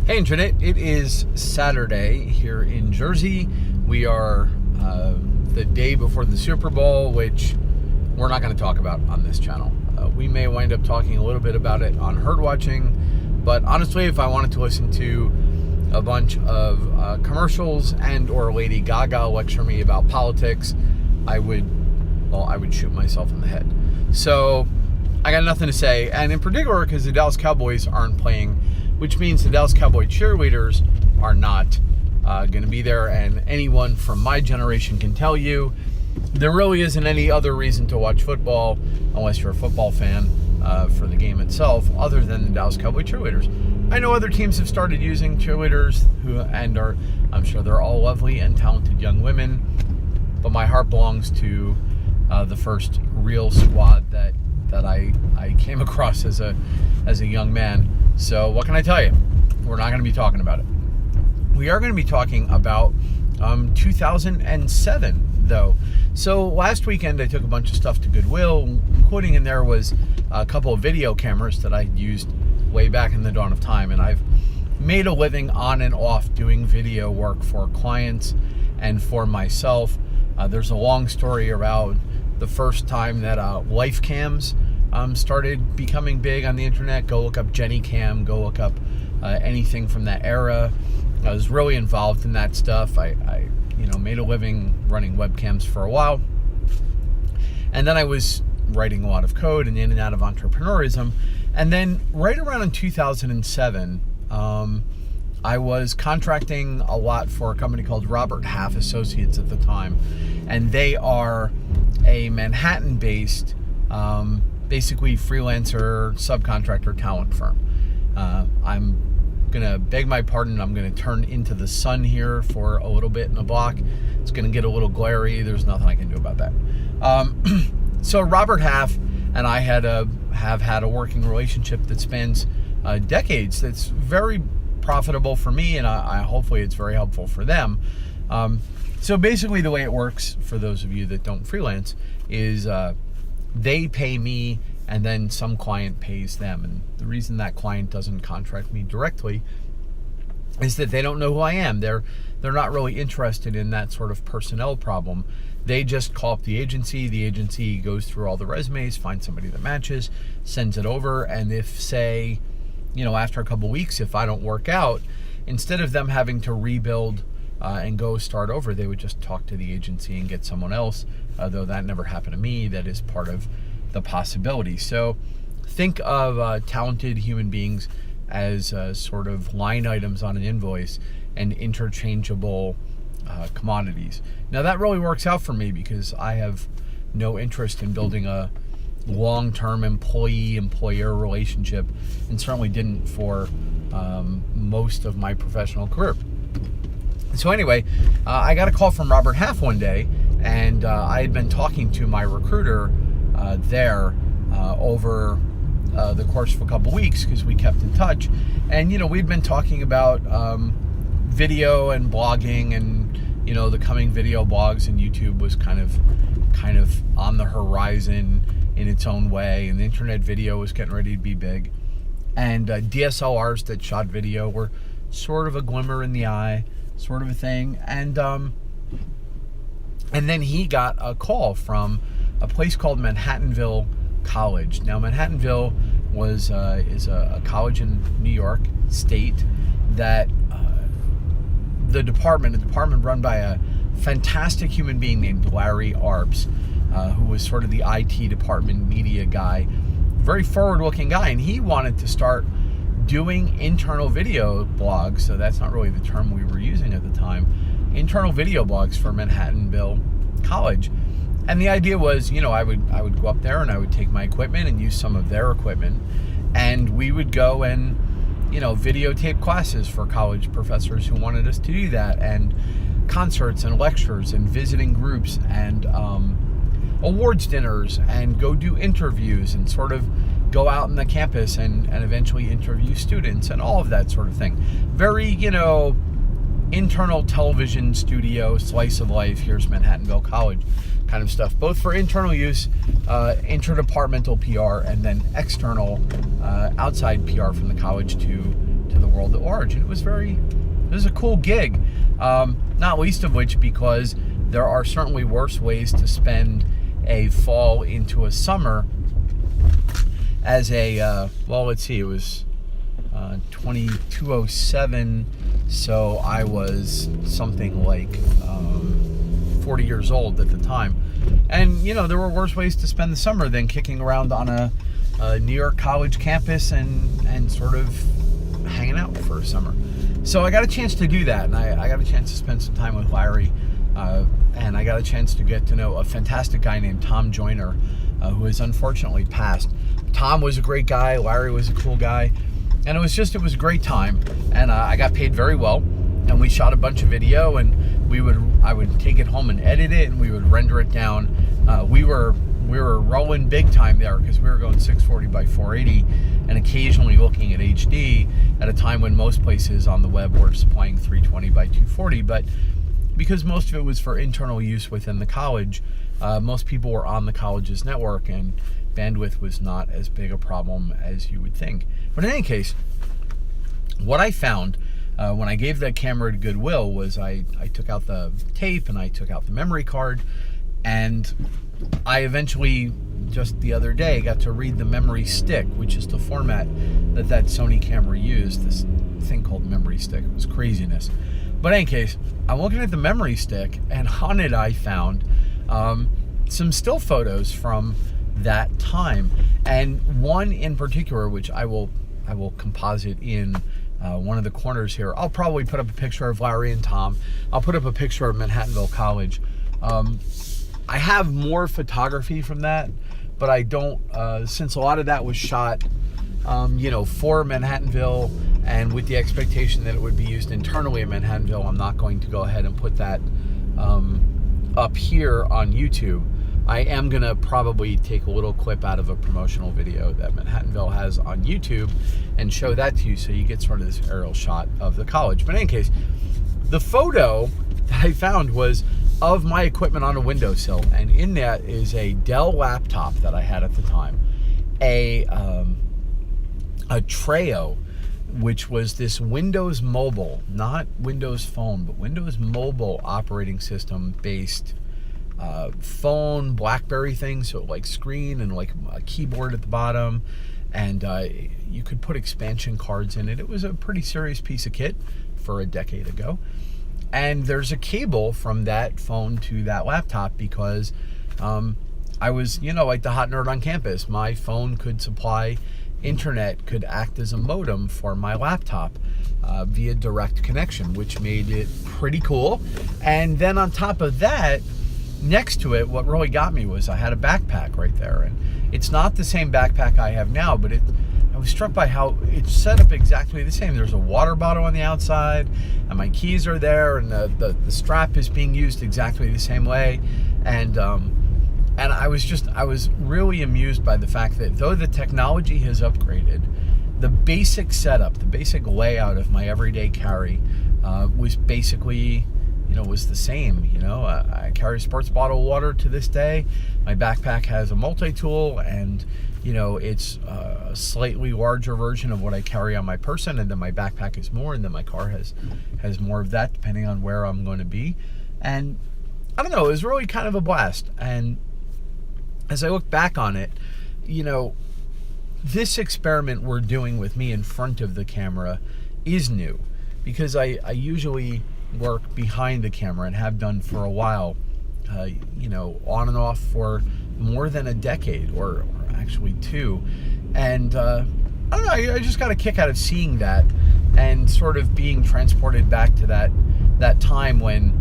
Hey Internet, it is Saturday here in Jersey. We are the day before the Super Bowl, which we're not going to talk about on this channel. We may wind up talking a little bit about it on Herd Watching, but honestly, if I wanted to listen to a bunch of commercials and or Lady Gaga lecture me about politics, I would shoot myself in the head. So I got nothing to say, and in particular because the Dallas Cowboys aren't playing, which means the Dallas Cowboy cheerleaders are not going to be there. And anyone from my generation can tell you there really isn't any other reason to watch football unless you're a football fan for the game itself, other than the Dallas Cowboy cheerleaders. I know other teams have started using cheerleaders I'm sure they're all lovely and talented young women, but my heart belongs to the first real squad that I came across as a young man. So what can I tell you? We're not going to be talking about it. We are going to be talking about 2007, though. So last weekend I took a bunch of stuff to Goodwill, including in there was a couple of video cameras that I used way back in the dawn of time. And I've made a living on and off doing video work for clients and for myself. There's a long story about the first time that life cams started becoming big on the internet. Go look up Jenny Cam, go look up anything from that era. I was really involved in that stuff. I made a living running webcams for a while. And then I was writing a lot of code and in and out of entrepreneurism. And then right around in 2007, I was contracting a lot for a company called Robert Half Associates at the time. And they are a Manhattan-based, basically freelancer, subcontractor talent firm. I'm going to beg my pardon. I'm going to turn into the sun here for a little bit in a block. It's going to get a little glary. There's nothing I can do about that. So Robert Half and I have had a working relationship that spans decades. That's very profitable for me, and I hopefully it's very helpful for them. So basically the way it works, for those of you that don't freelance, is they pay me and then some client pays them. And the reason that client doesn't contract me directly is that they don't know who I am. They're not really interested in that sort of personnel problem. They just call up the agency goes through all the resumes, finds somebody that matches, sends it over, and if, say, after a couple weeks, if I don't work out, instead of them having to rebuild and go start over, they would just talk to the agency and get someone else, though that never happened to me. That is part of the possibility. So think of talented human beings as sort of line items on an invoice and interchangeable commodities. Now that really works out for me because I have no interest in building a long-term employee-employer relationship, and certainly didn't for most of my professional career. So anyway, I got a call from Robert Half one day, and I had been talking to my recruiter there over the course of a couple weeks because we kept in touch. And, we'd been talking about video and blogging, and, the coming video blogs, and YouTube was kind of on the horizon in its own way, and the internet video was getting ready to be big. And DSLRs that shot video were sort of a glimmer in the eye, sort of a thing. And then he got a call from a place called Manhattanville College. Now, Manhattanville is a college in New York State that a department run by a fantastic human being named Larry Arps, who was sort of the IT department media guy, very forward-looking guy, and he wanted to start doing internal video blogs. So that's not really the term we were using at the time. Internal video blogs for Manhattanville College. And the idea was, I would go up there and I would take my equipment and use some of their equipment, and we would go and, videotape classes for college professors who wanted us to do that, and concerts and lectures and visiting groups and awards dinners, and go do interviews and sort of go out on the campus and eventually interview students and all of that sort of thing. Very, internal television studio, slice of life, here's Manhattanville College kind of stuff, both for internal use, interdepartmental PR, and then external outside PR from the college to the world at large, and it was a cool gig. Not least of which because there are certainly worse ways to spend a fall into a summer as a, well, let's see, it was 2207, so I was something like 40 years old at the time. And, there were worse ways to spend the summer than kicking around on a New York college campus and sort of hanging out for a summer. So I got a chance to do that, and I got a chance to spend some time with Larry, and I got a chance to get to know a fantastic guy named Tom Joyner, who has unfortunately passed. Tom was a great guy, Larry was a cool guy, and it was a great time, and I got paid very well, and we shot a bunch of video, and I would take it home and edit it, and we would render it down. We were rolling big time there because we were going 640 by 480 and occasionally looking at HD at a time when most places on the web were supplying 320 by 240. But because most of it was for internal use within the college, most people were on the college's network, and bandwidth was not as big a problem as you would think. But in any case, what I found when I gave that camera to Goodwill was I took out the tape and I took out the memory card, and I eventually, just the other day, got to read the memory stick, which is the format that Sony camera used, this thing called memory stick. It was craziness. But in any case, I'm looking at the memory stick, and on it I found some still photos from that time, and one in particular, which I will composite in one of the corners here. I'll probably put up a picture of Larry and Tom. I'll put up a picture of Manhattanville College. I have more photography from that, but I don't, since a lot of that was shot, for Manhattanville and with the expectation that it would be used internally in Manhattanville, I'm not going to go ahead and put that up here on YouTube. I am going to probably take a little clip out of a promotional video that Manhattanville has on YouTube and show that to you so you get sort of this aerial shot of the college. But in any case, the photo that I found was of my equipment on a windowsill, and in that is a Dell laptop that I had at the time, a Treo, which was this Windows Mobile, not Windows Phone, but Windows Mobile operating system based phone, BlackBerry thing, so like screen and like a keyboard at the bottom, and you could put expansion cards in it. It was a pretty serious piece of kit for a decade ago. And there's a cable from that phone to that laptop because I was, like the hot nerd on campus. My phone could supply internet, could act as a modem for my laptop via direct connection, which made it pretty cool. And then on top of that, next to it, what really got me was I had a backpack right there. And it's not the same backpack I have now, but I was struck by how it's set up exactly the same. There's a water bottle on the outside, and my keys are there, and the strap is being used exactly the same way. And I was really amused by the fact that though the technology has upgraded, the basic setup, the basic layout of my everyday carry was basically, was the same. I carry a sports bottle of water to this day. My backpack has a multi-tool, and it's a slightly larger version of what I carry on my person, and then my backpack is more, and then my car has more of that depending on where I'm going to be. And I don't know, it was really kind of a blast. And as I look back on it, this experiment we're doing with me in front of the camera is new, because I usually work behind the camera and have done for a while, on and off for more than a decade, or actually 2. And I don't know, I just got a kick out of seeing that and sort of being transported back to that time when,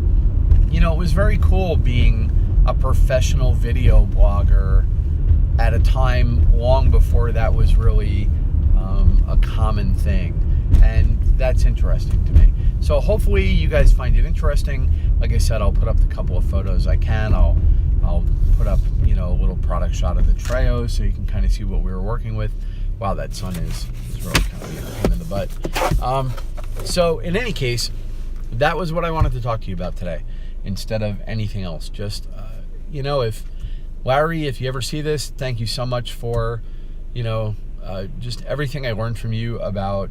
it was very cool being a professional video blogger at a time long before that was really a common thing. And that's interesting to me. So hopefully you guys find it interesting. Like I said, I'll put up the couple of photos I can. I'll put up, a little product shot of the Treo so you can kind of see what we were working with. Wow, that sun is really kind of a pain in the butt. So in any case, that was what I wanted to talk to you about today instead of anything else. Just, if Larry, if you ever see this, thank you so much for, just everything I learned from you about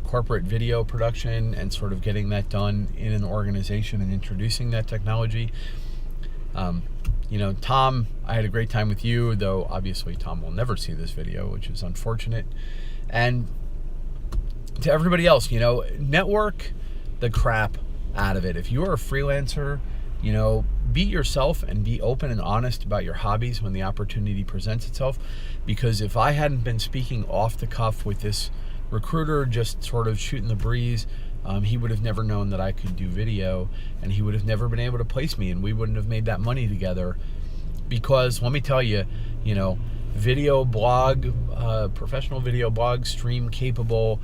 corporate video production and sort of getting that done in an organization and introducing that technology. Tom, I had a great time with you, though obviously Tom will never see this video, which is unfortunate. And to everybody else, network the crap out of it. If you are a freelancer, be yourself and be open and honest about your hobbies when the opportunity presents itself. Because if I hadn't been speaking off the cuff with this recruiter, just sort of shooting the breeze, he would have never known that I could do video, and he would have never been able to place me, and we wouldn't have made that money together. Because let me tell you, video blog, professional video blog, stream capable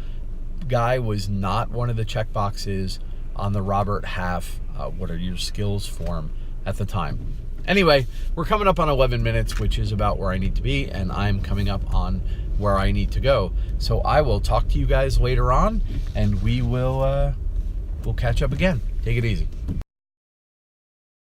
guy was not one of the check boxes on the Robert Half what are your skills form at the time. Anyway, we're coming up on 11 minutes, which is about where I need to be, and I'm coming up on where I need to go. So I will talk to you guys later on, and we'll catch up again. Take it easy.